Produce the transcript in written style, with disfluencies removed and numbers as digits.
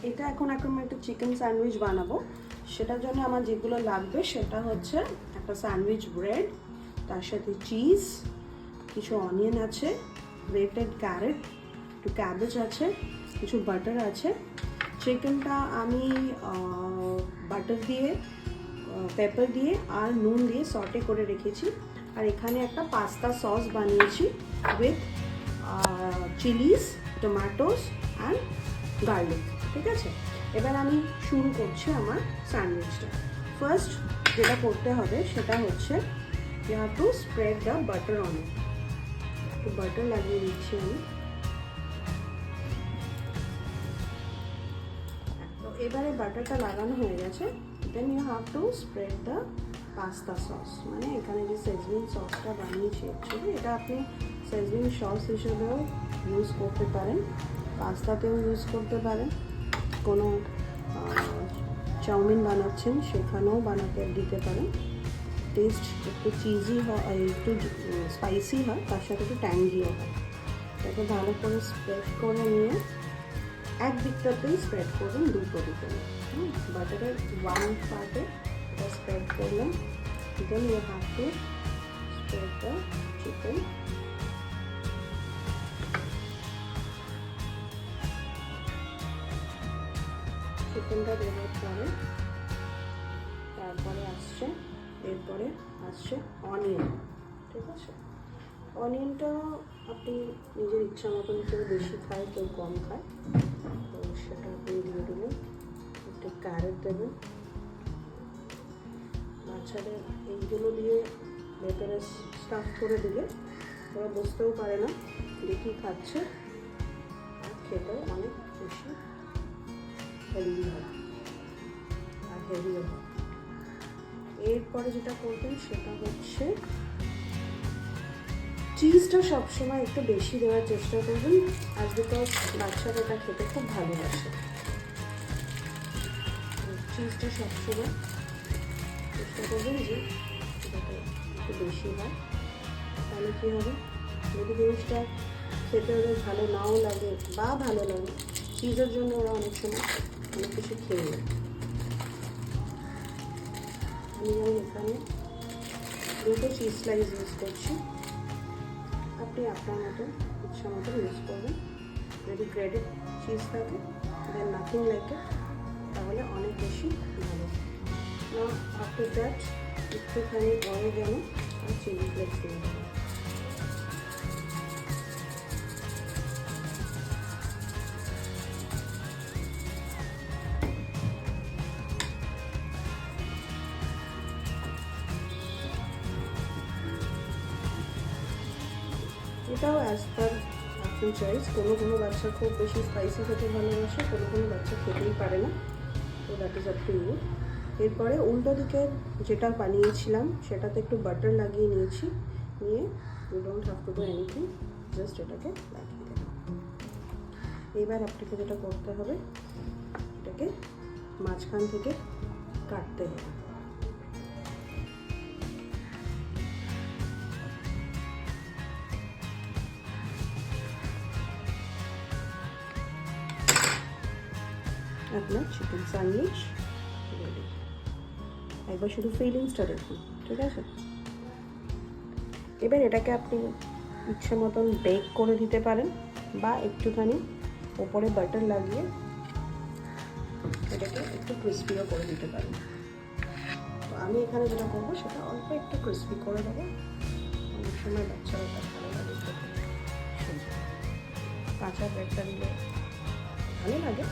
এটা এখন আমি একটা চিকেন স্যান্ডউইচ বানাবো। সেটার জন্য আমার যেগুলো লাগবে সেটা হচ্ছে একটা স্যান্ডউইচ ব্রেড, তার সাথে চিজ, কিছু অনিয়ন আছে, গ্রেটেড ক্যারেট, একটু ক্যাবেজ আছে, কিছু বাটার আছে। চিকেনটা আমি বাটার দিয়ে, পেপার দিয়ে আর নুন দিয়ে সটে করে রেখেছি। আর এখানে একটা পাস্তা সস বানিয়েছি with Chillies, tomatoes and garlic. ঠিক আছে, এবার আমি শুরু করছি আমার স্যান্ডউইচটা। ফার্স্ট যেটা করতে হবে সেটা হচ্ছে you have to spread the butter on it. একটু বাটার লাগিয়ে দিচ্ছি আমি। তো এবারে বাটারটা লাগানো হয়ে গেছে, then you have to spread the pasta sauce. মানে এখানে যে সেজওয়ান সসটা বানিয়েছি অ্যাকচুয়ালি, এটা আপনি সেজওয়ান সস হিসেবেও ইউজ করতে পারেন, পাস্তাতেও ইউজ করতে পারেন, কোনো চাউমিন বানাচ্ছেন সেখানেও বানাতে দিতে পারেন। টেস্ট একটু চিজি হয়, একটু স্পাইসি হয়, তার সাথে একটু ট্যাঙ্গিও হয়। এটাকে ভালো করে স্প্রেড করে নিয়ে এক দিকটাতেই স্প্রেড করবেন, দুটো দিকে। বাটারের ওয়ান পার্টে এটা স্প্রেড করলাম। Then you have to spread the chicken. চিকেনটা দেওয়ার পরে এরপরে আসছে অনিয়ন। ঠিক আছে, অনিয়নটা আপনি নিজের ইচ্ছা মতন, কেউ বেশি খায় কেউ কম খায়, তো সেটা আপনি দিয়ে দেবেন। একটু ক্যারেট দেবেন। বাচ্চাদের এইগুলো দিয়ে ভেতরে স্টাফ করে দিলে ওরা বুঝতেও পারে না যে কী খাচ্ছে, আর খেতেও অনেক বেশি হেলদি হয় আর হেলদিও হয়। এরপরে যেটা করবেন সেটা হচ্ছে চিজটা সবসময় একটু বেশি দেওয়ার চেষ্টা করবেন, আর বিকজ বাচ্চারা এটা খেতে খুব ভালোবাসে। চিজটা সবসময় চেষ্টা করবেন যে এটাতে একটু বেশি হয়, তাহলে কী হবে, যদি জিনিসটা খেতে ওদের ভালো নাও লাগে বা ভালো লাগে, চিজের জন্য ওরা অনেক সময় অনেক কিছু খেয়ে নেয়। আমি এখানে দুটো চিজ স্লাইস ইউজ করছি, আপনি আপনার মতো ইচ্ছা মতো ইউজ করবেন। যদি গ্রেডেড চিজ থাকে দেন নাথিং লাইক ইট, তাহলে অনেক বেশি ভালো। না আফটার দ্যাট একটুখানি অরিগ্যানো আর চিলি ফ্লেক্স দিয়ে দেবেন। এটাও অ্যাজ পার আপনার চয়েস। কোনো বাচ্চা খুব বেশি স্পাইসি খেতে ভালোবাসে, কোনো বাচ্চা খেতেই পারে না, তো that is up to you. এরপরে উল্টো দিকে যেটা বানিয়েছিলাম সেটাতে একটু বাটার লাগিয়ে নিয়েছি, নিয়ে you don't have to do anything, just এটাকে লাগিয়ে দেবেন। এবার আপনাকে যেটা করতে হবে, এটাকে মাঝখান থেকে কাটতে হবে। আপনার চিকেন স্যান্ডউইচ রেডি। একবার শুধু ফিলিংসটা দেখুন। ঠিক আছে, এবার এটাকে আপনি ইচ্ছে মতন বেক করে দিতে পারেন, বা একটুখানি ওপরে বাটার লাগিয়ে এটাকে একটু ক্রিস্পিও করে দিতে পারেন। তো আমি এখানে যেটা করবো সেটা অল্প একটু ক্রিস্পি করে দেবো, অনেক সময় বাচ্চারা এটা ভালো লাগে খেতে। কাঁচা ব্রেডটা দিলে ভালো লাগে,